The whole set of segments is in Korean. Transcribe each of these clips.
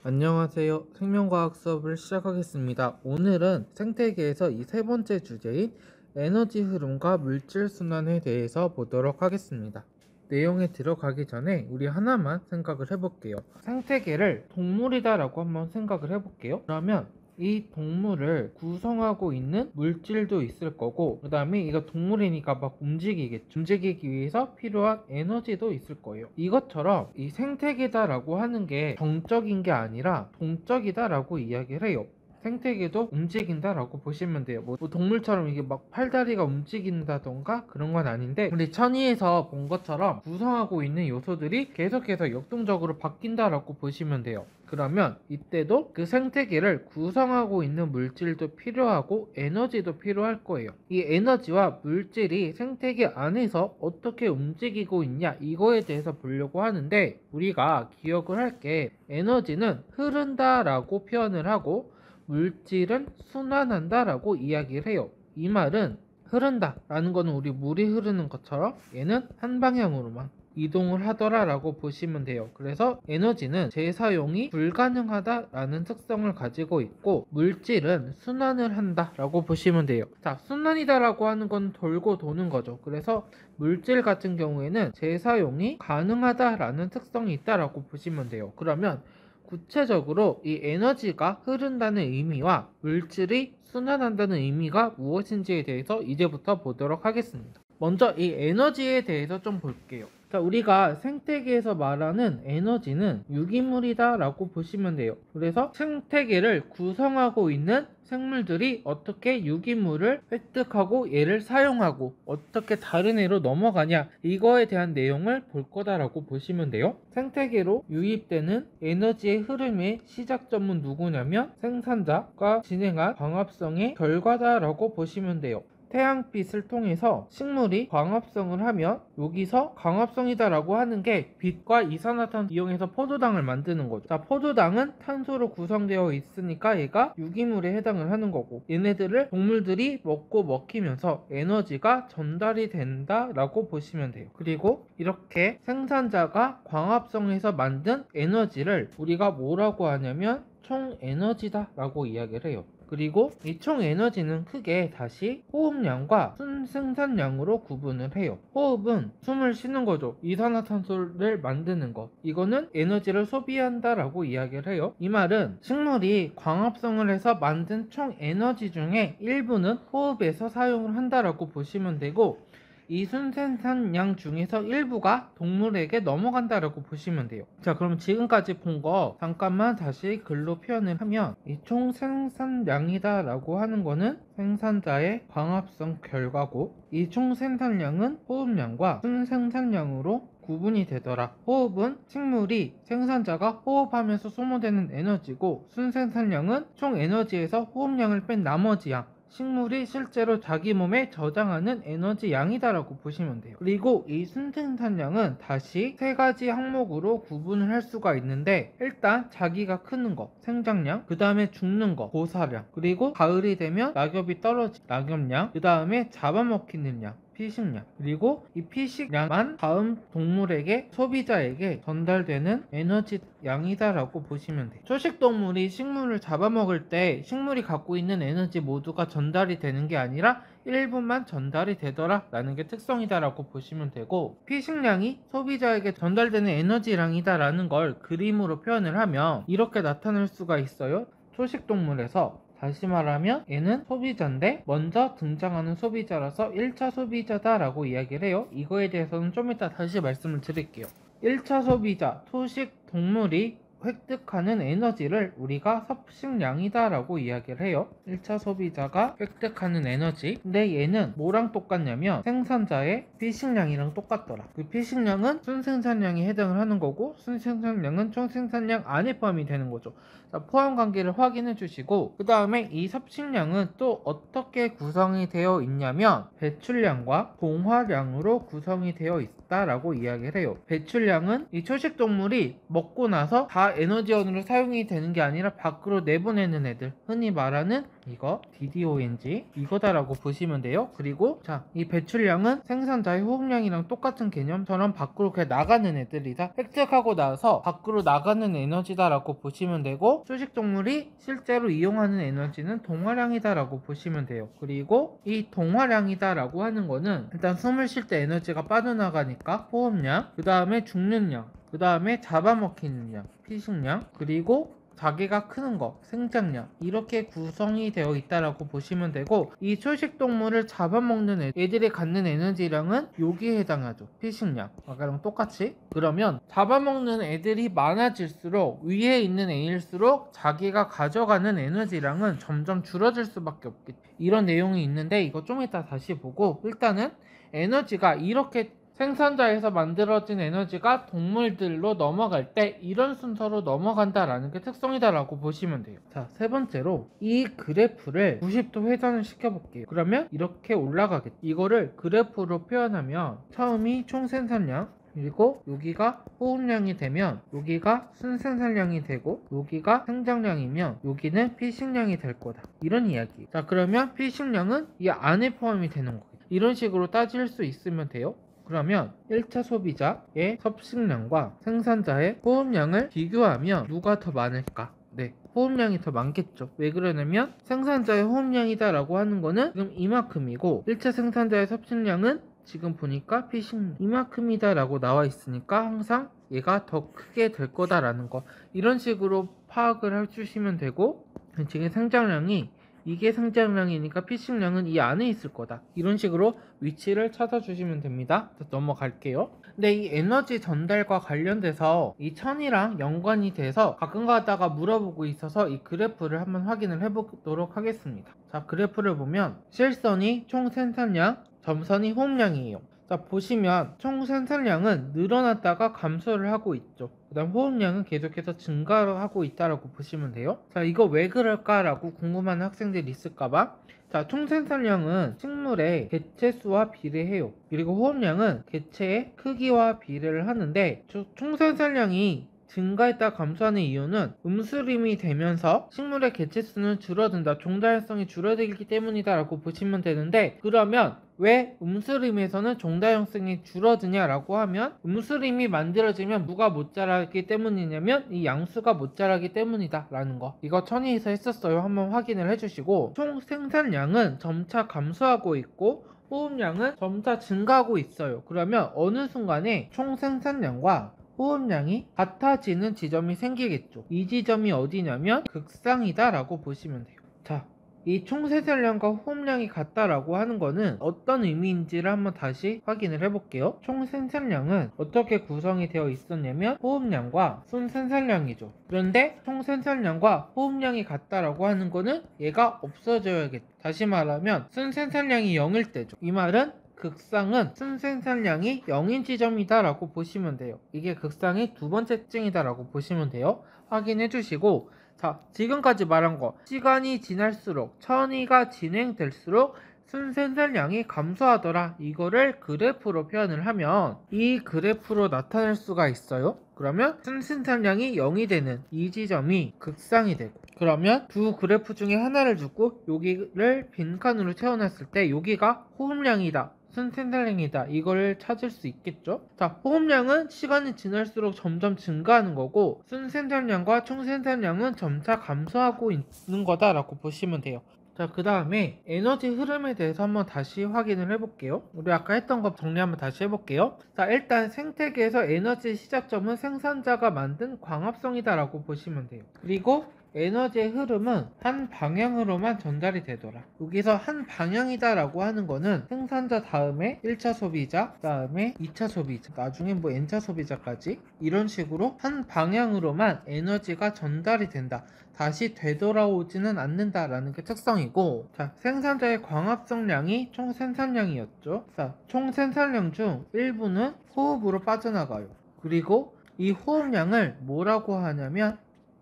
안녕하세요. 생명과학 수업을 시작하겠습니다. 오늘은 생태계에서 이 세 번째 주제인 에너지 흐름과 물질 순환에 대해서 보도록 하겠습니다. 내용에 들어가기 전에 우리 하나만 생각을 해볼게요. 생태계를 동물이다라고 한번 생각을 해볼게요. 그러면 이 동물을 구성하고 있는 물질도 있을 거고, 그 다음에 이거 동물이니까 막 움직이겠죠. 움직이기 위해서 필요한 에너지도 있을 거예요. 이것처럼 이 생태계다라고 하는 게 정적인 게 아니라 동적이다라고 이야기를 해요. 생태계도 움직인다라고 보시면 돼요. 뭐 동물처럼 이게 막 팔다리가 움직인다던가 그런 건 아닌데, 우리 천위에서 본 것처럼 구성하고 있는 요소들이 계속해서 역동적으로 바뀐다라고 보시면 돼요. 그러면 이때도 그 생태계를 구성하고 있는 물질도 필요하고 에너지도 필요할 거예요. 이 에너지와 물질이 생태계 안에서 어떻게 움직이고 있냐, 이거에 대해서 보려고 하는데, 우리가 기억을 할 게 에너지는 흐른다라고 표현을 하고 물질은 순환한다 라고 이야기를 해요. 이 말은 흐른다 라는 거는 우리 물이 흐르는 것처럼 얘는 한 방향으로만 이동을 하더라 라고 보시면 돼요. 그래서 에너지는 재사용이 불가능하다 라는 특성을 가지고 있고, 물질은 순환을 한다 라고 보시면 돼요. 자, 순환이다 라고 하는 건 돌고 도는 거죠. 그래서 물질 같은 경우에는 재사용이 가능하다 라는 특성이 있다 라고 보시면 돼요. 그러면 구체적으로 이 에너지가 흐른다는 의미와 물질이 순환한다는 의미가 무엇인지에 대해서 이제부터 보도록 하겠습니다. 먼저 이 에너지에 대해서 좀 볼게요. 자, 우리가 생태계에서 말하는 에너지는 유기물이다 라고 보시면 돼요. 그래서 생태계를 구성하고 있는 생물들이 어떻게 유기물을 획득하고 얘를 사용하고 어떻게 다른 애로 넘어가냐, 이거에 대한 내용을 볼 거다라고 보시면 돼요. 생태계로 유입되는 에너지의 흐름의 시작점은 누구냐면 생산자가 진행한 광합성의 결과다라고 보시면 돼요. 태양빛을 통해서 식물이 광합성을 하면 여기서 광합성이다 라고 하는 게 빛과 이산화탄소 이용해서 포도당을 만드는 거죠. 자, 포도당은 탄소로 구성되어 있으니까 얘가 유기물에 해당을 하는 거고, 얘네들을 동물들이 먹고 먹히면서 에너지가 전달이 된다 라고 보시면 돼요. 그리고 이렇게 생산자가 광합성해서 만든 에너지를 우리가 뭐라고 하냐면 총에너지다 라고 이야기를 해요. 그리고 이 총 에너지는 크게 다시 호흡량과 순생산량으로 구분을 해요. 호흡은 숨을 쉬는 거죠. 이산화탄소를 만드는 거. 이거는 에너지를 소비한다 라고 이야기를 해요. 이 말은 식물이 광합성을 해서 만든 총 에너지 중에 일부는 호흡에서 사용을 한다라고 보시면 되고, 이 순생산량 중에서 일부가 동물에게 넘어간다라고 보시면 돼요. 자, 그럼 지금까지 본 거 잠깐만 다시 글로 표현을 하면, 이 총 생산량이다 라고 하는 거는 생산자의 광합성 결과고, 이 총 생산량은 호흡량과 순생산량으로 구분이 되더라. 호흡은 식물이 생산자가 호흡하면서 소모되는 에너지고, 순생산량은 총 에너지에서 호흡량을 뺀 나머지 양, 식물이 실제로 자기 몸에 저장하는 에너지 양이다라고 보시면 돼요. 그리고 이 순생산량은 다시 세 가지 항목으로 구분을 할 수가 있는데, 일단 자기가 크는 거, 생장량, 그 다음에 죽는 거, 고사량, 그리고 가을이 되면 낙엽이 떨어진 낙엽량, 그 다음에 잡아먹히는 양, 피식량, 그리고 이 피식량만 다음 동물에게, 소비자에게 전달되는 에너지 양이다라고 보시면 돼요. 초식동물이 식물을 잡아먹을 때 식물이 갖고 있는 에너지 모두가 전달이 되는 게 아니라 일부만 전달이 되더라 라는 게 특성이다라고 보시면 되고, 피식량이 소비자에게 전달되는 에너지량이다 라는 걸 그림으로 표현을 하면 이렇게 나타낼 수가 있어요. 초식동물에서 다시 말하면 얘는 소비자인데 먼저 등장하는 소비자라서 1차 소비자다 라고 이야기를 해요. 이거에 대해서는 좀 이따 다시 말씀을 드릴게요. 1차 소비자, 초식 동물이 획득하는 에너지를 우리가 섭식량이다 라고 이야기를 해요. 1차 소비자가 획득하는 에너지. 근데 얘는 뭐랑 똑같냐면 생산자의 피식량이랑 똑같더라. 그 피식량은 순생산량에 해당을 하는 거고, 순생산량은 총생산량 안에 포함이 되는 거죠. 자, 포함 관계를 확인해 주시고, 그 다음에 이 섭식량은 또 어떻게 구성이 되어 있냐면 배출량과 봉화량으로 구성이 되어 있다라고 이야기를 해요. 배출량은 이 초식동물이 먹고 나서 다 에너지원으로 사용이 되는 게 아니라 밖으로 내보내는 애들, 흔히 말하는 이거 DDONG 이거다라고 보시면 돼요. 그리고 자, 이 배출량은 생산자의 호흡량이랑 똑같은 개념처럼 밖으로 그냥 나가는 애들이다. 획득하고 나서 밖으로 나가는 에너지다라고 보시면 되고, 초식동물이 실제로 이용하는 에너지는 동화량이다 라고 보시면 돼요. 그리고 이 동화량이다 라고 하는 거는 일단 숨을 쉴 때 에너지가 빠져나가니까 호흡량, 그 다음에 죽는 량, 그 다음에 잡아먹히는 량, 피식량, 그리고 자기가 크는 거, 생장량, 이렇게 구성이 되어 있다라고 보시면 되고, 이 초식동물을 잡아먹는 애들이 갖는 에너지량은 여기에 해당하죠. 피식량, 아까랑 똑같이. 그러면 잡아먹는 애들이 많아질수록 위에 있는 애일수록 자기가 가져가는 에너지량은 점점 줄어들 수밖에 없겠죠. 이런 내용이 있는데 이거 좀 이따 다시 보고, 일단은 에너지가 이렇게 생산자에서 만들어진 에너지가 동물들로 넘어갈 때 이런 순서로 넘어간다라는 게 특성이다라고 보시면 돼요. 자, 세 번째로 이 그래프를 90도 회전을 시켜볼게요. 그러면 이렇게 올라가겠죠. 이거를 그래프로 표현하면 처음이 총 생산량, 그리고 여기가 호흡량이 되면 여기가 순생산량이 되고, 여기가 생장량이면 여기는 피식량이 될 거다, 이런 이야기. 자, 그러면 피식량은 이 안에 포함이 되는 거예요. 이런 식으로 따질 수 있으면 돼요. 그러면 1차 소비자의 섭식량과 생산자의 호흡량을 비교하면 누가 더 많을까? 네, 호흡량이 더 많겠죠. 왜 그러냐면 생산자의 호흡량이다 라고 하는 거는 지금 이만큼이고, 1차 생산자의 섭식량은 지금 보니까 피식 이만큼이다 라고 나와 있으니까 항상 얘가 더 크게 될 거다라는 거, 이런 식으로 파악을 해주시면 되고, 지금 생장량이 이게 생장량이니까 피식량은 이 안에 있을 거다, 이런 식으로 위치를 찾아주시면 됩니다. 넘어갈게요. 근데 이 에너지 전달과 관련돼서 이 천이랑 연관이 돼서 가끔 가다가 물어보고 있어서 이 그래프를 한번 확인을 해보도록 하겠습니다. 자, 그래프를 보면 실선이 총 생산량, 점선이 호흡량이에요. 자, 보시면 총 생산량은 늘어났다가 감소를 하고 있죠. 그 다음 호흡량은 계속해서 증가하고 있다라고 보시면 돼요. 자, 이거 왜 그럴까라고 궁금한 학생들이 있을까봐. 자, 총 생산량은 식물의 개체수와 비례해요. 그리고 호흡량은 개체의 크기와 비례를 하는데, 총 생산량이 증가했다 감소하는 이유는 음수림이 되면서 식물의 개체수는 줄어든다, 종자활성이 줄어들기 때문이다 라고 보시면 되는데, 그러면 왜 음수림에서는 종자형성이 줄어드냐라고 하면, 음수림이 만들어지면 무가 못 자라기 때문이냐면 이 양수가 못 자라기 때문이다 라는 거, 이거 천이에서 했었어요. 한번 확인을 해주시고, 총 생산량은 점차 감소하고 있고 호흡량은 점차 증가하고 있어요. 그러면 어느 순간에 총 생산량과 호흡량이 같아지는 지점이 생기겠죠. 이 지점이 어디냐면 극상이다 라고 보시면 돼요. 자, 이 총 생산량과 호흡량이 같다라고 하는 거는 어떤 의미인지를 한번 다시 확인을 해볼게요. 총 생산량은 어떻게 구성이 되어 있었냐면 호흡량과 순 생산량이죠. 그런데 총 생산량과 호흡량이 같다라고 하는 거는 얘가 없어져야겠죠. 다시 말하면 순 생산량이 0일 때죠. 이 말은 극상은 순생산량이 0인 지점이다 라고 보시면 돼요. 이게 극상의 두 번째 특징이다 라고 보시면 돼요. 확인해 주시고, 자, 지금까지 말한 거, 시간이 지날수록, 천이가 진행될수록 순생산량이 감소하더라, 이거를 그래프로 표현을 하면 이 그래프로 나타낼 수가 있어요. 그러면 순생산량이 0이 되는 이 지점이 극상이 되고, 그러면 두 그래프 중에 하나를 주고 여기를 빈칸으로 채워놨을 때 여기가 호흡량이다, 순생산량이다, 이걸 찾을 수 있겠죠. 자, 호흡량은 시간이 지날수록 점점 증가하는 거고, 순생산량과 총생산량은 점차 감소하고 있는 거다라고 보시면 돼요. 자, 그 다음에 에너지 흐름에 대해서 한번 다시 확인을 해볼게요. 우리 아까 했던 거 정리 한번 다시 해볼게요. 자, 일단 생태계에서 에너지 시작점은 생산자가 만든 광합성이다 라고 보시면 돼요. 그리고 에너지의 흐름은 한 방향으로만 전달이 되더라. 여기서 한 방향이다 라고 하는 거는 생산자 다음에 1차 소비자, 다음에 2차 소비자, 나중에 뭐 n차 소비자까지 이런 식으로 한 방향으로만 에너지가 전달이 된다, 다시 되돌아오지는 않는다라는 게 특성이고, 자, 생산자의 광합성량이 총 생산량이었죠. 자, 총 생산량 중 일부는 호흡으로 빠져나가요. 그리고 이 호흡량을 뭐라고 하냐면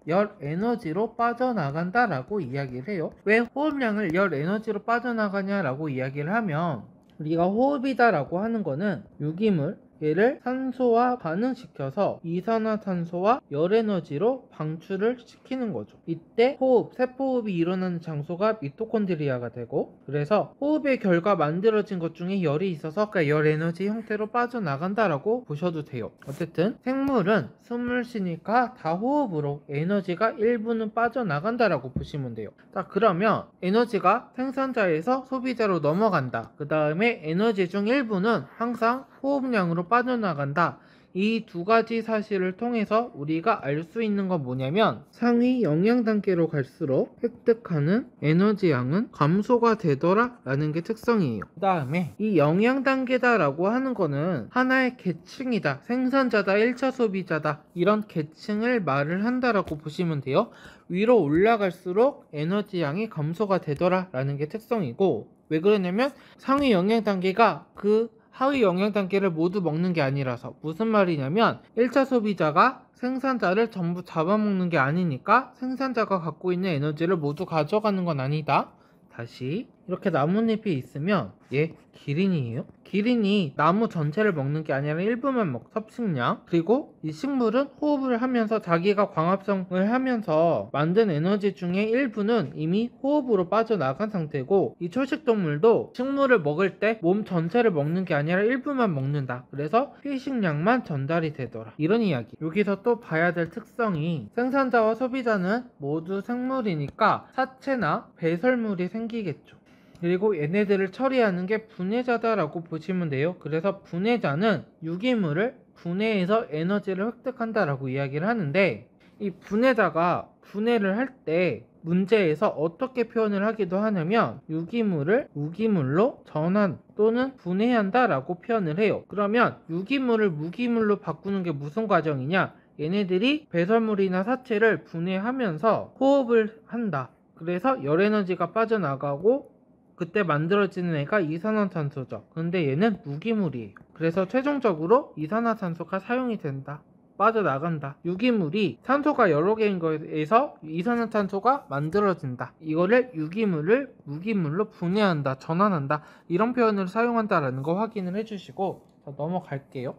열 에너지로 빠져나간다 라고 이야기를 해요. 왜 호흡량을 열 에너지로 빠져나가냐 라고 이야기를 하면, 우리가 호흡이다 라고 하는 거는 유기물, 얘를 산소와 반응시켜서 이산화탄소와 열에너지로 방출을 시키는 거죠. 이때 호흡, 세포호흡이 일어나는 장소가 미토콘드리아가 되고, 그래서 호흡의 결과 만들어진 것 중에 열이 있어서 그러니까 열에너지 형태로 빠져나간다라고 보셔도 돼요. 어쨌든 생물은 숨을 쉬니까 다 호흡으로 에너지가 일부는 빠져나간다라고 보시면 돼요. 자, 그러면 에너지가 생산자에서 소비자로 넘어간다. 그 다음에 에너지 중 일부는 항상 호흡량으로 빠져나간다. 이 두 가지 사실을 통해서 우리가 알 수 있는 건 뭐냐면, 상위 영양 단계로 갈수록 획득하는 에너지 양은 감소가 되더라 라는 게 특성이에요. 그 다음에 이 영양 단계다 라고 하는 거는 하나의 계층이다, 생산자다, 1차 소비자다, 이런 계층을 말을 한다라고 보시면 돼요. 위로 올라갈수록 에너지 양이 감소가 되더라 라는 게 특성이고, 왜 그러냐면 상위 영양 단계가 그 하위 영양 단계를 모두 먹는 게 아니라서, 무슨 말이냐면 1차 소비자가 생산자를 전부 잡아먹는 게 아니니까 생산자가 갖고 있는 에너지를 모두 가져가는 건 아니다. 다시, 이렇게 나뭇잎이 있으면 얘 기린이에요. 기린이 나무 전체를 먹는 게 아니라 일부만 섭식량. 그리고 이 식물은 호흡을 하면서 자기가 광합성을 하면서 만든 에너지 중에 일부는 이미 호흡으로 빠져나간 상태고, 이 초식동물도 식물을 먹을 때 몸 전체를 먹는 게 아니라 일부만 먹는다. 그래서 피식량만 전달이 되더라, 이런 이야기. 여기서 또 봐야 될 특성이, 생산자와 소비자는 모두 생물이니까 사체나 배설물이 생기겠죠. 그리고 얘네들을 처리하는 게 분해자다라고 보시면 돼요. 그래서 분해자는 유기물을 분해해서 에너지를 획득한다라고 이야기를 하는데, 이 분해자가 분해를 할 때 문제에서 어떻게 표현을 하기도 하냐면, 유기물을 무기물로 전환 또는 분해한다 라고 표현을 해요. 그러면 유기물을 무기물로 바꾸는 게 무슨 과정이냐, 얘네들이 배설물이나 사체를 분해하면서 호흡을 한다. 그래서 열에너지가 빠져나가고 그때 만들어지는 애가 이산화탄소죠. 근데 얘는 무기물이에요. 그래서 최종적으로 이산화탄소가 사용이 된다, 빠져나간다. 유기물이 산소가 여러 개인 거에서 이산화탄소가 만들어진다. 이거를 유기물을 무기물로 분해한다, 전환한다, 이런 표현을 사용한다라는 거 확인을 해주시고, 자, 넘어갈게요.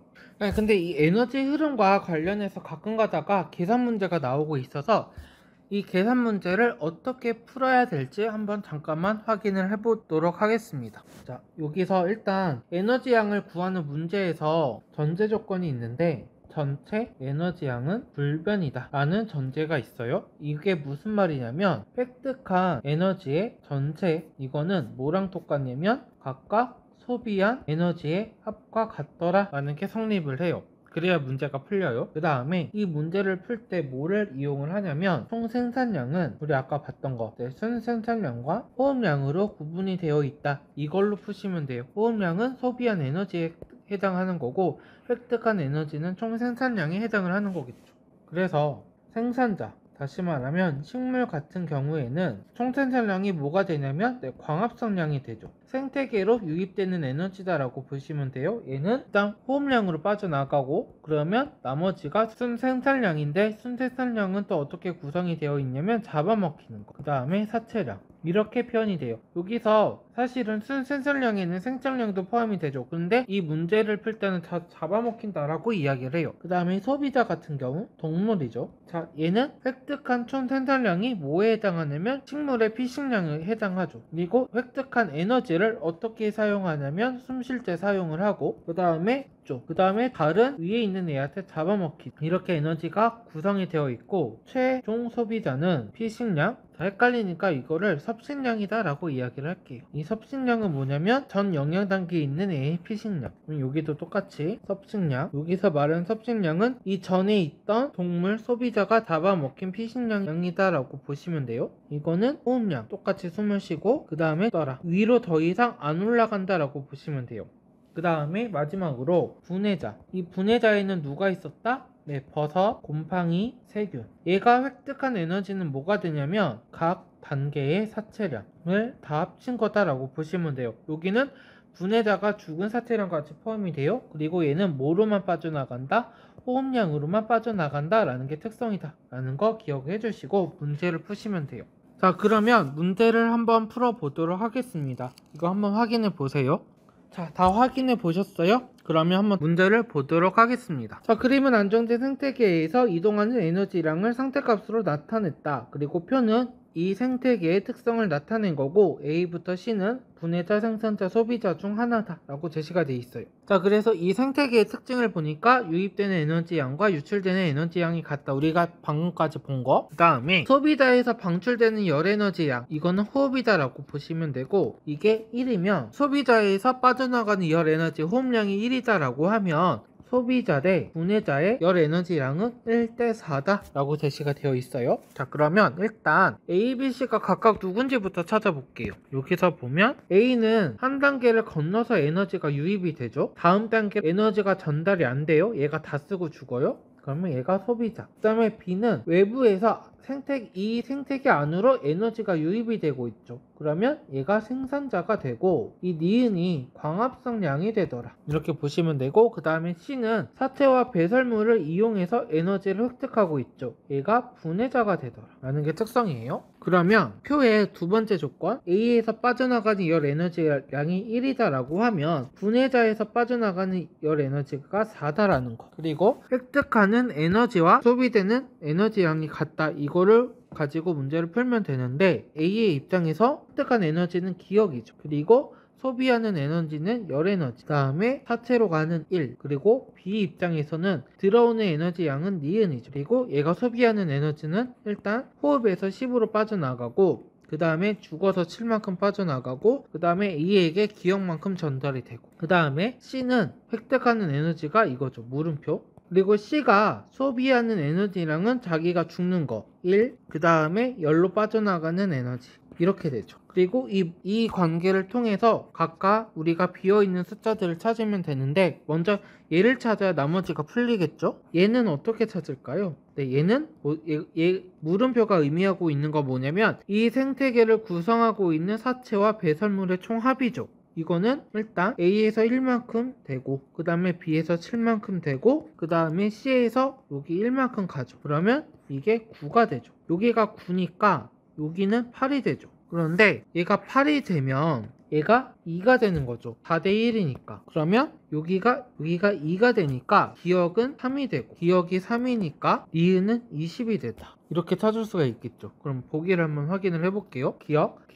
근데 이 에너지 흐름과 관련해서 가끔 가다가 계산 문제가 나오고 있어서 이 계산 문제를 어떻게 풀어야 될지 한번 잠깐만 확인을 해보도록 하겠습니다. 자, 여기서 일단 에너지 양을 구하는 문제에서 전제 조건이 있는데, 전체 에너지 양은 불변이다 라는 전제가 있어요. 이게 무슨 말이냐면, 획득한 에너지의 전체, 이거는 뭐랑 똑같냐면 각각 소비한 에너지의 합과 같더라 라는 게 성립을 해요. 그래야 문제가 풀려요. 그 다음에 이 문제를 풀 때 뭐를 이용을 하냐면, 총 생산량은 우리 아까 봤던 거, 순 생산량과 호흡량으로 구분이 되어 있다, 이걸로 푸시면 돼요. 호흡량은 소비한 에너지에 해당하는 거고, 획득한 에너지는 총 생산량에 해당을 하는 거겠죠. 그래서 생산자, 다시 말하면 식물 같은 경우에는 총 생산량이 뭐가 되냐면 광합성량이 되죠. 생태계로 유입되는 에너지다라고 보시면 돼요. 얘는 일단 호흡량으로 빠져나가고, 그러면 나머지가 순생산량인데, 순생산량은 또 어떻게 구성이 되어 있냐면 잡아먹히는 거, 그 다음에 사체량, 이렇게 표현이 돼요. 여기서 사실은 순생산량에는 생산량도 포함이 되죠. 근데 이 문제를 풀 때는 다 잡아먹힌다라고 이야기를 해요. 그 다음에 소비자 같은 경우 동물이죠. 자, 얘는 획득한 총 생산량이 뭐에 해당하냐면 식물의 피식량에 해당하죠. 그리고 획득한 에너지를 어떻게 사용하냐면 숨 쉴 때 사용을 하고, 그 다음에 다른 위에 있는 애한테 잡아먹기, 이렇게 에너지가 구성이 되어 있고, 최종 소비자는 피식량, 헷갈리니까 이거를 섭식량이다 라고 이야기를 할게요. 이 섭식량은 뭐냐면 전 영양 단계에 있는 애의 피식량. 여기도 똑같이 섭식량, 여기서 말하는 섭식량은 이 전에 있던 동물 소비자가 잡아먹힌 피식량이다 라고 보시면 돼요. 이거는 호흡량, 똑같이 숨을 쉬고 그 다음에 떠라, 위로 더 이상 안 올라간다 라고 보시면 돼요. 그 다음에 마지막으로 분해자. 이 분해자에는 누가 있었다? 네, 버섯, 곰팡이, 세균. 얘가 획득한 에너지는 뭐가 되냐면 각 단계의 사체량을 다 합친 거다라고 보시면 돼요. 여기는 분해자가 죽은 사체랑 같이 포함이 돼요. 그리고 얘는 뭐로만 빠져나간다? 호흡량으로만 빠져나간다 라는 게 특성이다 라는 거 기억해 주시고 문제를 푸시면 돼요. 자, 그러면 문제를 한번 풀어 보도록 하겠습니다. 이거 한번 확인해 보세요. 자, 다 확인해 보셨어요? 그러면 한번 문제를 보도록 하겠습니다. 자, 그림은 안정된 생태계에서 이동하는 에너지량을 상태값으로 나타냈다. 그리고 표는 이 생태계의 특성을 나타낸 거고 A부터 C는 분해자, 생산자, 소비자 중 하나다 라고 제시가 돼 있어요. 자, 그래서 이 생태계의 특징을 보니까 유입되는 에너지 양과 유출되는 에너지 양이 같다. 우리가 방금까지 본 거. 그 다음에 소비자에서 방출되는 열 에너지 양, 이거는 호흡이다 라고 보시면 되고, 이게 1이면 소비자에서 빠져나가는 열 에너지 호흡량이 1이다 라고 하면 소비자 대 분해자의 열 에너지량은 1대4다 라고 제시가 되어 있어요. 자, 그러면 일단 A, B, C가 각각 누군지부터 찾아볼게요. 여기서 보면 A는 한 단계를 건너서 에너지가 유입이 되죠. 다음 단계 에너지가 전달이 안 돼요. 얘가 다 쓰고 죽어요. 그러면 얘가 소비자. 그 다음에 B는 외부에서 이 생태계 안으로 에너지가 유입이 되고 있죠. 그러면 얘가 생산자가 되고, 이 니은이 광합성량이 되더라. 이렇게 보시면 되고, 그 다음에 C는 사체와 배설물을 이용해서 에너지를 획득하고 있죠. 얘가 분해자가 되더라 라는 게 특성이에요. 그러면 표의 두 번째 조건, A에서 빠져나가는 열 에너지량이 1이다 라고 하면 분해자에서 빠져나가는 열 에너지가 4다라는 거, 그리고 획득하는 에너지와 소비되는 에너지량이 같다, 이거를 가지고 문제를 풀면 되는데, A의 입장에서 획득한 에너지는 기억이죠. 그리고 소비하는 에너지는 열 에너지, 그 다음에 사체로 가는 1, 그리고 B 입장에서는 들어오는 에너지 양은 니은이죠. 그리고 얘가 소비하는 에너지는 일단 호흡에서 10으로 빠져나가고, 그 다음에 죽어서 7만큼 빠져나가고, 그 다음에 A에게 기억만큼 전달이 되고, 그 다음에 C는 획득하는 에너지가 이거죠. 물음표. 그리고 C가 소비하는 에너지량은 자기가 죽는 거 1, 그 다음에 열로 빠져나가는 에너지, 이렇게 되죠. 그리고 이 관계를 통해서 각각 우리가 비어있는 숫자들을 찾으면 되는데, 먼저 얘를 찾아야 나머지가 풀리겠죠? 얘는 어떻게 찾을까요? 네, 얘는 물음표가 의미하고 있는 거 뭐냐면 이 생태계를 구성하고 있는 사체와 배설물의 총합이죠. 이거는 일단 A에서 1만큼 되고, 그 다음에 B에서 7만큼 되고, 그 다음에 C에서 여기 1만큼 가죠. 그러면 이게 9가 되죠. 여기가 9니까 여기는 8이 되죠. 그런데 얘가 8이 되면 얘가 2가 되는 거죠. 4대1이니까. 그러면 여기가 2가 되니까 기억은 3이 되고, 기억이 3이니까 니은은 20이 되다. 이렇게 찾을 수가 있겠죠. 그럼 보기를 한번 확인을 해볼게요. 기억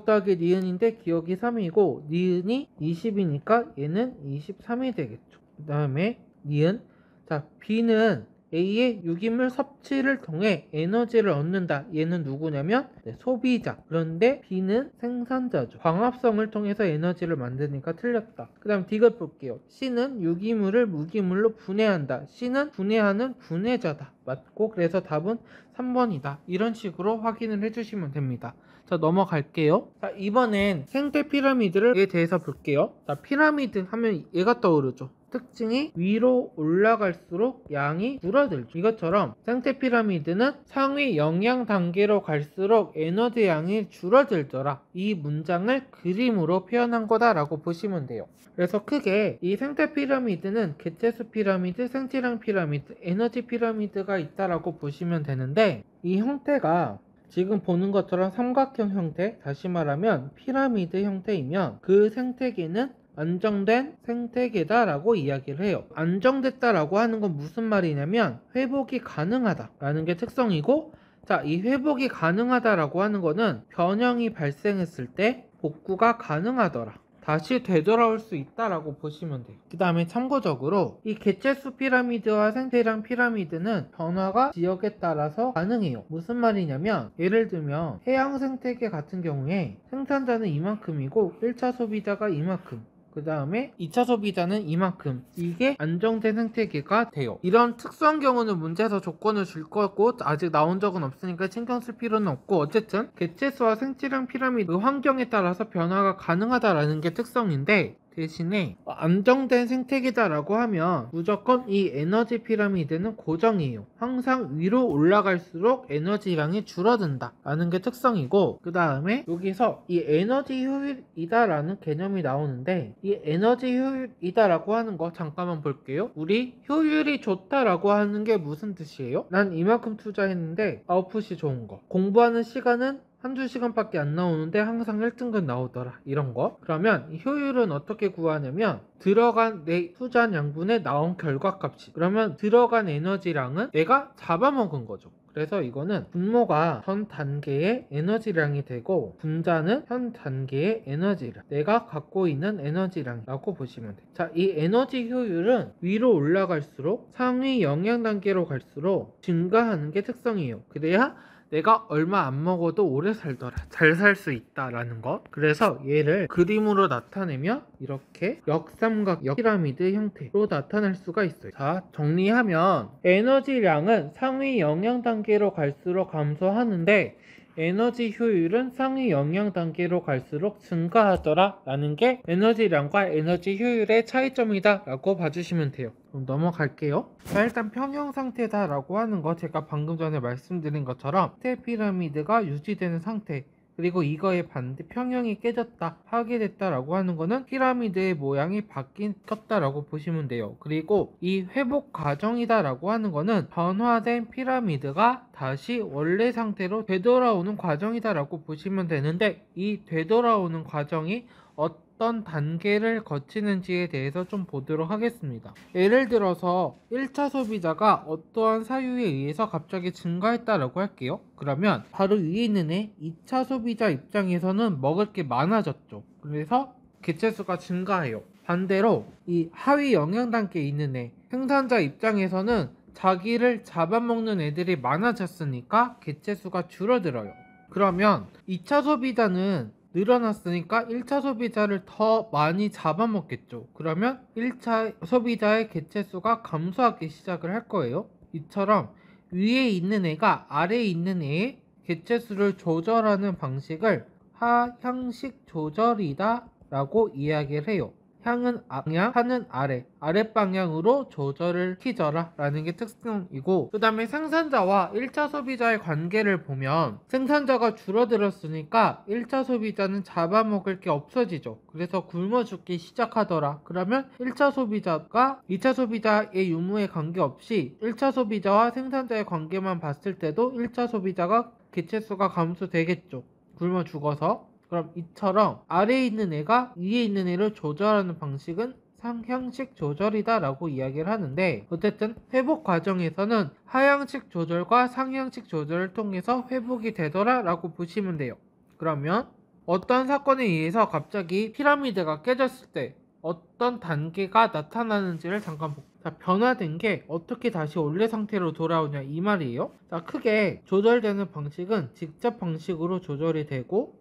더하기 니은인데 기억이 3이고 니은이 20이니까 얘는 23이 되겠죠. 그 다음에 니은. 자, B는 A의 유기물 섭취를 통해 에너지를 얻는다. 얘는 누구냐면 소비자. 그런데 B는 생산자죠. 광합성을 통해서 에너지를 만드니까 틀렸다. 그 다음 D를 볼게요. C는 유기물을 무기물로 분해한다. C는 분해하는 분해자다. 맞고, 그래서 답은 3번이다. 이런 식으로 확인을 해주시면 됩니다. 자, 넘어갈게요. 자, 이번엔 생태 피라미드에 대해서 볼게요. 자, 피라미드 하면 얘가 떠오르죠. 특징이 위로 올라갈수록 양이 줄어들죠. 이것처럼 생태 피라미드는 상위 영양 단계로 갈수록 에너지 양이 줄어들더라. 이 문장을 그림으로 표현한 거다라고 보시면 돼요. 그래서 크게 이 생태 피라미드는 개체수 피라미드, 생체량 피라미드, 에너지 피라미드가 있다라고 보시면 되는데, 이 형태가 지금 보는 것처럼 삼각형 형태, 다시 말하면 피라미드 형태이면 그 생태계는 안정된 생태계다 라고 이야기를 해요. 안정됐다라고 하는 건 무슨 말이냐면 회복이 가능하다 라는 게 특성이고, 자, 이 회복이 가능하다라고 하는 거는 변형이 발생했을 때 복구가 가능하더라, 다시 되돌아올 수 있다라고 보시면 돼요. 그 다음에 참고적으로 이 개체수 피라미드와 생태량 피라미드는 변화가 지역에 따라서 가능해요. 무슨 말이냐면, 예를 들면 해양 생태계 같은 경우에 생산자는 이만큼이고 1차 소비자가 이만큼, 그 다음에 2차 소비자는 이만큼, 이게 안정된 생태계가 돼요. 이런 특수한 경우는 문제에서 조건을 줄 거고 아직 나온 적은 없으니까 신경 쓸 필요는 없고, 어쨌든 개체수와 생체량 피라미드 환경에 따라서 변화가 가능하다라는 게 특성인데, 대신에 안정된 생태계다라고 하면 무조건 이 에너지 피라미드는 고정이에요. 항상 위로 올라갈수록 에너지량이 줄어든다 라는 게 특성이고, 그 다음에 여기서 이 에너지 효율이다 라는 개념이 나오는데, 이 에너지 효율이다 라고 하는 거 잠깐만 볼게요. 우리 효율이 좋다 라고 하는 게 무슨 뜻이에요? 난 이만큼 투자했는데 아웃풋이 좋은 거. 공부하는 시간은 한두 시간밖에 안 나오는데 항상 1등급 나오더라, 이런 거. 그러면 이 효율은 어떻게 구하냐면 들어간 내 투자한 양분에 나온 결과값이, 그러면 들어간 에너지량은 내가 잡아먹은 거죠. 그래서 이거는 분모가 전 단계의 에너지량이 되고 분자는 현 단계의 에너지량, 내가 갖고 있는 에너지량이라고 보시면 돼요. 자, 이 에너지 효율은 위로 올라갈수록 상위 영양 단계로 갈수록 증가하는 게 특성이에요. 그래야 내가 얼마 안 먹어도 오래 살더라, 잘 살 수 있다라는 거. 그래서 얘를 그림으로 나타내면 이렇게 역삼각 피라미드 형태로 나타낼 수가 있어요. 자, 정리하면 에너지량은 상위 영양 단계로 갈수록 감소하는데 에너지 효율은 상위 영양 단계로 갈수록 증가하더라 라는 게 에너지량과 에너지 효율의 차이점이다 라고 봐주시면 돼요. 그럼 넘어갈게요. 자, 일단 평형 상태다 라고 하는 거, 제가 방금 전에 말씀드린 것처럼 태 피라미드가 유지되는 상태, 그리고 이거의 반대 평형이 깨졌다, 파괴됐다 라고 하는 거는 피라미드의 모양이 바뀌었다 라고 보시면 돼요. 그리고 이 회복 과정이다 라고 하는 거는 변화된 피라미드가 다시 원래 상태로 되돌아오는 과정이다 라고 보시면 되는데, 이 되돌아오는 과정이 어떤 단계를 거치는지에 대해서 좀 보도록 하겠습니다. 예를 들어서 1차 소비자가 어떠한 사유에 의해서 갑자기 증가했다라고 할게요. 그러면 바로 위에 있는 애 2차 소비자 입장에서는 먹을 게 많아졌죠. 그래서 개체수가 증가해요. 반대로 이 하위 영양 단계에 있는 애 생산자 입장에서는 자기를 잡아먹는 애들이 많아졌으니까 개체수가 줄어들어요. 그러면 2차 소비자는 늘어났으니까 1차 소비자를 더 많이 잡아먹겠죠. 그러면 1차 소비자의 개체수가 감소하기 시작을 할 거예요. 이처럼 위에 있는 애가 아래에 있는 애의 개체수를 조절하는 방식을 하향식 조절이다 라고 이야기를 해요. 향은 앞양, 하는 아래, 아랫방향으로 조절을 시켜라 라는 게 특성이고, 그 다음에 생산자와 1차 소비자의 관계를 보면 생산자가 줄어들었으니까 1차 소비자는 잡아먹을 게 없어지죠. 그래서 굶어 죽기 시작하더라. 그러면 1차 소비자가 2차 소비자의 유무에 관계없이 1차 소비자와 생산자의 관계만 봤을 때도 1차 소비자가 개체수가 감소되겠죠. 굶어 죽어서. 그럼 이처럼 아래에 있는 애가 위에 있는 애를 조절하는 방식은 상향식 조절이다 라고 이야기를 하는데, 어쨌든 회복 과정에서는 하향식 조절과 상향식 조절을 통해서 회복이 되더라 라고 보시면 돼요. 그러면 어떤 사건에 의해서 갑자기 피라미드가 깨졌을 때 어떤 단계가 나타나는지를 잠깐 볼게요. 자, 변화된 게 어떻게 다시 원래 상태로 돌아오냐 이 말이에요. 자, 크게 조절되는 방식은 직접 방식으로 조절이 되고,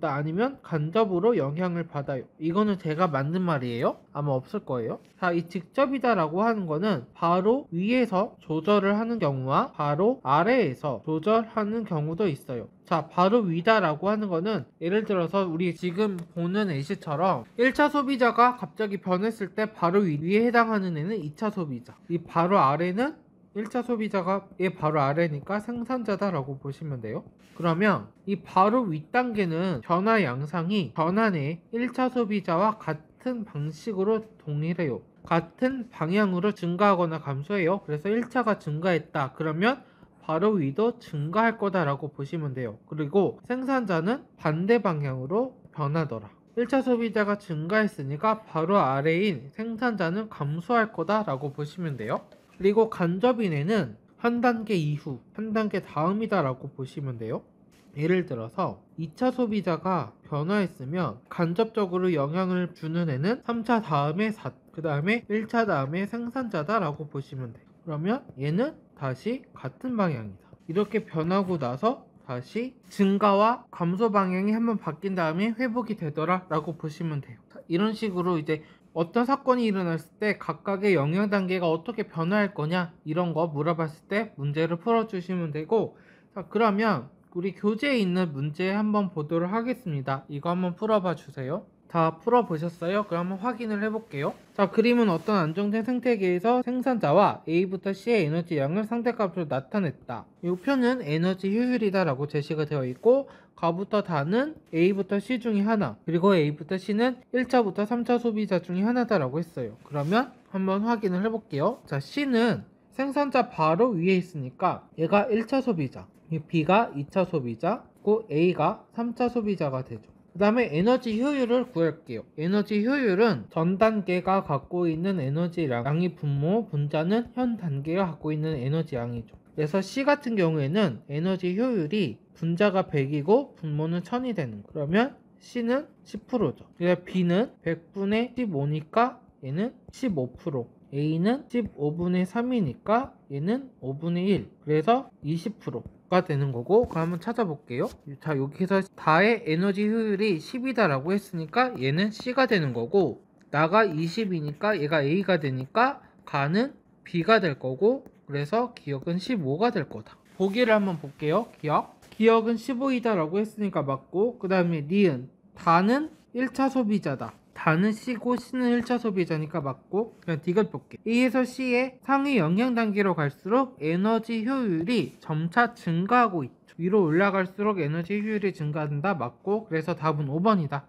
아니면 간접으로 영향을 받아요. 이거는 제가 만든 말이에요. 아마 없을 거예요. 자, 이 직접이다 라고 하는 거는 바로 위에서 조절을 하는 경우와 바로 아래에서 조절하는 경우도 있어요. 자, 바로 위다 라고 하는 거는 예를 들어서 우리 지금 보는 예시처럼 1차 소비자가 갑자기 변했을 때 바로 위에 해당하는 애는 2차 소비자, 이 바로 아래는 1차 소비자가 얘 바로 아래니까 생산자다 라고 보시면 돼요. 그러면 이 바로 윗단계는 변화 양상이 전환의 1차 소비자와 같은 방식으로 동일해요. 같은 방향으로 증가하거나 감소해요. 그래서 1차가 증가했다 그러면 바로 위도 증가할 거다 라고 보시면 돼요. 그리고 생산자는 반대 방향으로 변하더라. 1차 소비자가 증가했으니까 바로 아래인 생산자는 감소할 거다 라고 보시면 돼요. 그리고 간접인에는 한 단계 이후, 한 단계 다음이다 라고 보시면 돼요. 예를 들어서 2차 소비자가 변화했으면 간접적으로 영향을 주는 애는 3차 다음에 그 다음에 1차 다음에 생산자다 라고 보시면 돼요. 그러면 얘는 다시 같은 방향이다. 이렇게 변하고 나서 다시 증가와 감소 방향이 한번 바뀐 다음에 회복이 되더라 라고 보시면 돼요. 이런 식으로 이제 어떤 사건이 일어났을 때 각각의 영향 단계가 어떻게 변화할 거냐 이런 거 물어봤을 때 문제를 풀어주시면 되고, 자, 그러면 우리 교재에 있는 문제 한번 보도록 하겠습니다. 이거 한번 풀어봐 주세요. 다 풀어보셨어요? 그럼 한번 확인을 해볼게요. 자, 그림은 어떤 안정된 생태계에서 생산자와 A부터 C의 에너지 양을 상대값으로 나타냈다. 이 표는 에너지 효율이다 라고 제시가 되어 있고, 가부터 다는 A부터 C 중에 하나, 그리고 A부터 C는 1차부터 3차 소비자 중에 하나다 라고 했어요. 그러면 한번 확인을 해볼게요. 자, C는 생산자 바로 위에 있으니까 얘가 1차 소비자, B가 2차 소비자, 그 A가 3차 소비자가 되죠. 그 다음에 에너지 효율을 구할게요. 에너지 효율은 전 단계가 갖고 있는 에너지 양이 분모, 분자는 현 단계가 갖고 있는 에너지 양이죠. 그래서 C 같은 경우에는 에너지 효율이 분자가 100이고 분모는 1000이 되는 거예요. 그러면 C는 10%죠. 그러니까 B는 100분의 15니까 얘는 15%. A는 15분의 3이니까 얘는 5분의 1. 그래서 20%가 되는 거고, 그럼 한번 찾아볼게요. 자, 여기서 다의 에너지 효율이 10이다라고 했으니까 얘는 C가 되는 거고, 나가 20이니까 얘가 A가 되니까 가는 B가 될 거고, 그래서 기억은 15가 될 거다. 보기를 한번 볼게요. 기억은 15이다라고 했으니까 맞고, 그 다음에 니은 다는 1차 소비자다. 다는 C고 C는 1차 소비자니까 맞고, 그냥 D가 볼게. A에서 C의 상위 영향 단계로 갈수록 에너지 효율이 점차 증가하고 있죠. 위로 올라갈수록 에너지 효율이 증가한다. 맞고, 그래서 답은 5번이다.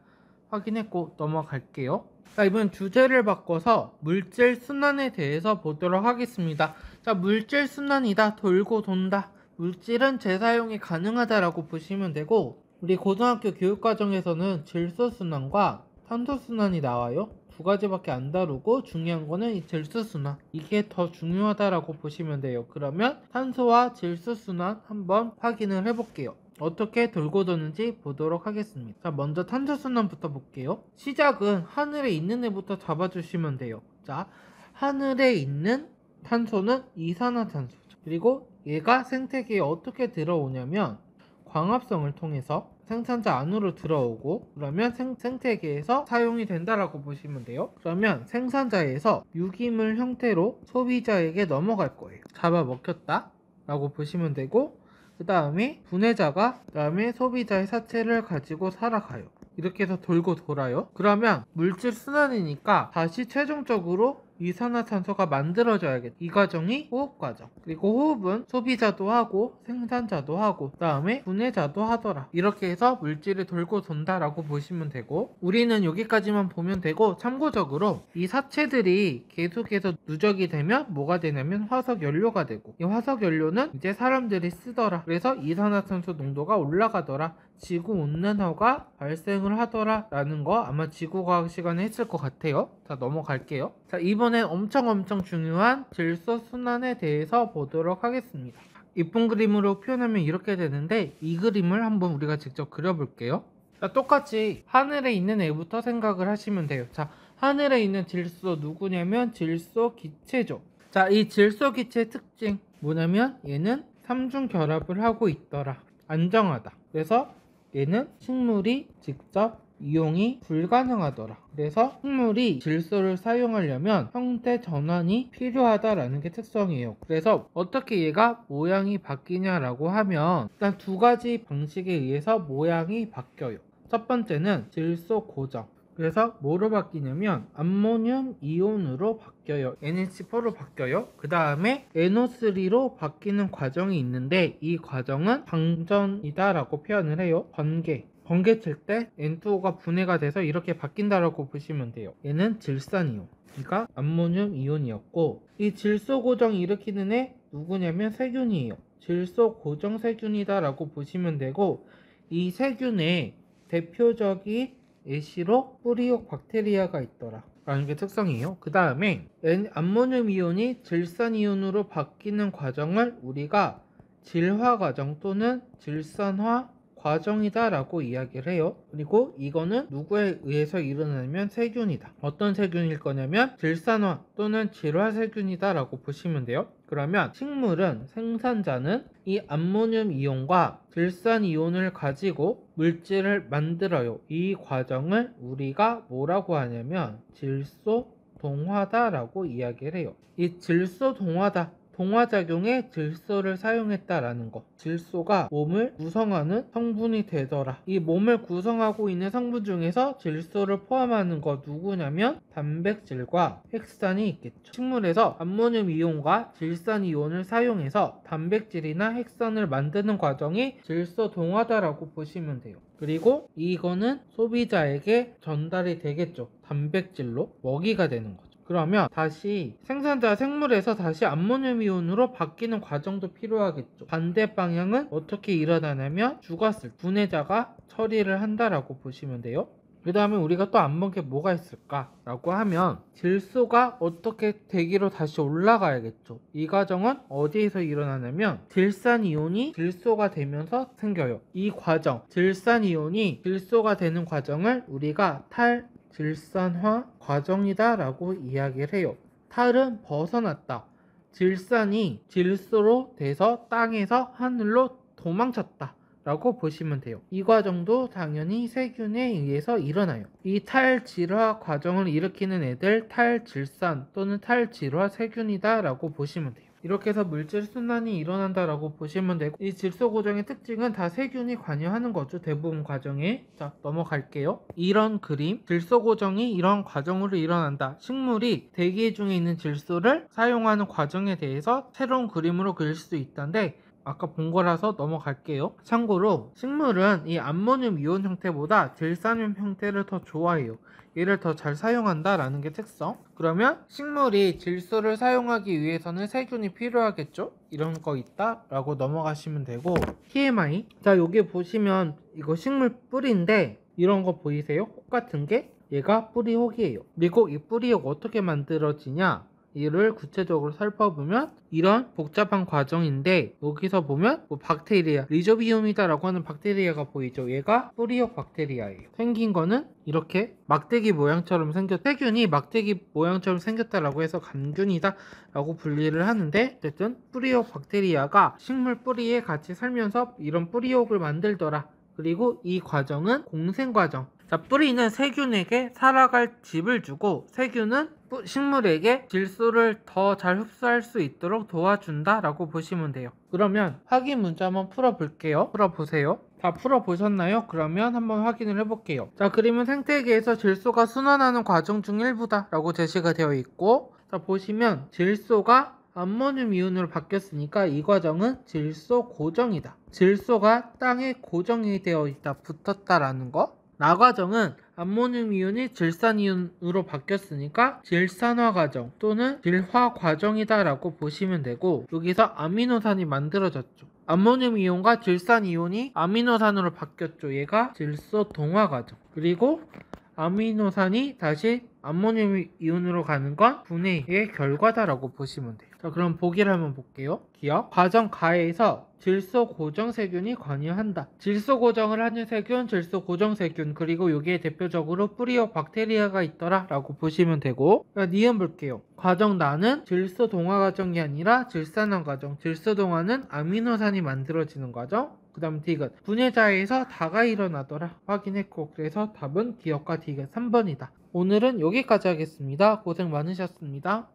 확인했고 넘어갈게요. 자, 이번 주제를 바꿔서 물질 순환에 대해서 보도록 하겠습니다. 자, 물질 순환이다. 돌고 돈다. 물질은 재사용이 가능하다라고 보시면 되고, 우리 고등학교 교육과정에서는 질소순환과 탄소순환이 나와요. 두 가지밖에 안 다루고 중요한 거는 이 질소순환, 이게 더 중요하다라고 보시면 돼요. 그러면 탄소와 질소순환 한번 확인을 해볼게요. 어떻게 돌고 도는지 보도록 하겠습니다. 자, 먼저 탄소순환부터 볼게요. 시작은 하늘에 있는 애부터 잡아주시면 돼요. 자, 하늘에 있는 탄소는 이산화탄소죠. 그리고 얘가 생태계에 어떻게 들어오냐면 광합성을 통해서 생산자 안으로 들어오고, 그러면 생태계에서 사용이 된다라고 보시면 돼요. 그러면 생산자에서 유기물 형태로 소비자에게 넘어갈 거예요. 잡아먹혔다 라고 보시면 되고, 그 다음에 분해자가 그 다음에 소비자의 사체를 가지고 살아가요. 이렇게 해서 돌고 돌아요. 그러면 물질 순환이니까 다시 최종적으로 이산화탄소가 만들어져야겠다. 이 과정이 호흡 과정. 그리고 호흡은 소비자도 하고 생산자도 하고 그 다음에 분해자도 하더라. 이렇게 해서 물질이 돌고 돈다라고 보시면 되고, 우리는 여기까지만 보면 되고, 참고적으로 이 사체들이 계속해서 누적이 되면 뭐가 되냐면 화석연료가 되고, 이 화석연료는 이제 사람들이 쓰더라. 그래서 이산화탄소 농도가 올라가더라. 지구온난화가 발생을 하더라 라는 거 아마 지구과학 시간에 했을 것 같아요. 자, 넘어갈게요. 자, 이번엔 엄청 중요한 질소 순환에 대해서 보도록 하겠습니다. 이쁜 그림으로 표현하면 이렇게 되는데, 이 그림을 한번 우리가 직접 그려볼게요. 자, 똑같이 하늘에 있는 애부터 생각을 하시면 돼요. 자, 하늘에 있는 질소 누구냐면 질소 기체죠. 자, 이 질소 기체의 특징 뭐냐면 얘는 삼중 결합을 하고 있더라. 안정하다. 그래서 얘는 식물이 직접 이용이 불가능하더라. 그래서 식물이 질소를 사용하려면 형태 전환이 필요하다라는 게 특성이에요. 그래서 어떻게 얘가 모양이 바뀌냐라고 하면 일단 두 가지 방식에 의해서 모양이 바뀌어요. 첫 번째는 질소 고정. 그래서 뭐로 바뀌냐면 암모늄 이온으로 바뀌어요. NH4로 바뀌어요. 그 다음에 NO3로 바뀌는 과정이 있는데, 이 과정은 방전이다 라고 표현을 해요. 번개칠 때 N2O가 분해가 돼서 이렇게 바뀐다라고 보시면 돼요. 얘는 질산이온, 그러니까 암모늄 이온이었고, 이 질소 고정 일으키는 애 누구냐면 세균이에요. 질소 고정 세균이다 라고 보시면 되고, 이 세균의 대표적인 예시로 뿌리옥 박테리아가 있더라 라는 게 특성이에요. 그 다음에 암모늄 이온이 질산 이온으로 바뀌는 과정을 우리가 질화 과정 또는 질산화 과정이다 라고 이야기를 해요. 그리고 이거는 누구에 의해서 일어나면 세균이다. 어떤 세균일 거냐면 질산화 또는 질화 세균이다 라고 보시면 돼요. 그러면 식물은, 생산자는 이 암모늄 이온과 질산 이온을 가지고 물질을 만들어요. 이 과정을 우리가 뭐라고 하냐면 질소 동화다 라고 이야기를 해요. 이 질소 동화작용에 질소를 사용했다라는 거. 질소가 몸을 구성하는 성분이 되더라. 이 몸을 구성하고 있는 성분 중에서 질소를 포함하는 거 누구냐면 단백질과 핵산이 있겠죠. 식물에서 암모늄 이온과 질산 이온을 사용해서 단백질이나 핵산을 만드는 과정이 질소 동화다라고 보시면 돼요. 그리고 이거는 소비자에게 전달이 되겠죠. 단백질로 먹이가 되는 거죠. 그러면 다시 생산자 생물에서 다시 암모늄 이온으로 바뀌는 과정도 필요하겠죠. 반대 방향은 어떻게 일어나냐면 죽었을 분해자가 처리를 한다라고 보시면 돼요. 그 다음에 우리가 또 안 본 게 뭐가 있을까 라고 하면 질소가 어떻게 대기로 다시 올라가야겠죠. 이 과정은 어디에서 일어나냐면 질산이온이 질소가 되면서 생겨요. 이 과정, 질산이온이 질소가 되는 과정을 우리가 탈질산화 과정이다 라고 이야기를 해요. 탈은 벗어났다, 질산이 질소로 돼서 땅에서 하늘로 도망쳤다 라고 보시면 돼요. 이 과정도 당연히 세균에 의해서 일어나요. 이 탈질화 과정을 일으키는 애들 탈질산 또는 탈질화 세균이다 라고 보시면 돼요. 이렇게 해서 물질 순환이 일어난다 라고 보시면 되고, 이 질소 고정의 특징은 다 세균이 관여하는 거죠. 대부분 과정에. 자, 넘어갈게요. 이런 그림, 질소 고정이 이런 과정으로 일어난다. 식물이 대기 중에 있는 질소를 사용하는 과정에 대해서 새로운 그림으로 그릴 수 있다는데, 아까 본 거라서 넘어갈게요. 참고로 식물은 이 암모늄 이온 형태보다 질산염 형태를 더 좋아해요. 얘를 더 잘 사용한다 라는 게 특성. 그러면 식물이 질소를 사용하기 위해서는 세균이 필요하겠죠? 이런 거 있다 라고 넘어가시면 되고, TMI. 자, 여기 보시면 이거 식물 뿌리인데 이런 거 보이세요? 꽃 같은 게? 얘가 뿌리혹이에요. 그리고 이 뿌리혹 어떻게 만들어지냐, 이를 구체적으로 살펴보면 이런 복잡한 과정인데, 여기서 보면 뭐 박테리아, 리조비움이다 라고 하는 박테리아가 보이죠. 얘가 뿌리혹 박테리아예요. 생긴 거는 이렇게 막대기 모양처럼 세균이 막대기 모양처럼 생겼다라고 해서 감균이다 라고 분리를 하는데, 어쨌든 뿌리혹 박테리아가 식물 뿌리에 같이 살면서 이런 뿌리혹을 만들더라. 그리고 이 과정은 공생 과정. 자, 뿌리는 세균에게 살아갈 집을 주고, 세균은 식물에게 질소를 더 잘 흡수할 수 있도록 도와준다 라고 보시면 돼요. 그러면 확인 문제 한번 풀어볼게요. 풀어보세요. 다 풀어보셨나요? 그러면 한번 확인을 해볼게요. 자, 그림은 생태계에서 질소가 순환하는 과정 중 일부다 라고 제시가 되어 있고, 자, 보시면 질소가 암모늄 이온으로 바뀌었으니까 이 과정은 질소 고정이다. 질소가 땅에 고정이 되어 있다, 붙었다라는 거. 나 과정은 암모늄 이온이 질산 이온으로 바뀌었으니까 질산화 과정 또는 질화 과정이다 라고 보시면 되고, 여기서 아미노산이 만들어졌죠. 암모늄 이온과 질산 이온이 아미노산으로 바뀌었죠. 얘가 질소 동화 과정. 그리고 아미노산이 다시 암모늄 이온으로 가는 건 분해의 결과다라고 보시면 돼요. 자, 그럼 보기를 한번 볼게요. 기억. 과정 가에서 질소 고정 세균이 관여한다. 질소 고정을 하는 세균, 질소 고정 세균, 그리고 여기에 대표적으로 뿌리옥 박테리아가 있더라 라고 보시면 되고, 니은 볼게요. 과정 나는 질소 동화 과정이 아니라 질산화 과정. 질소 동화는 아미노산이 만들어지는 과정. 그 다음 디귿. 분해자에서 다가 일어나더라 확인했고, 그래서 답은 기억과 디귿 3번이다. 오늘은 여기까지 하겠습니다. 고생 많으셨습니다.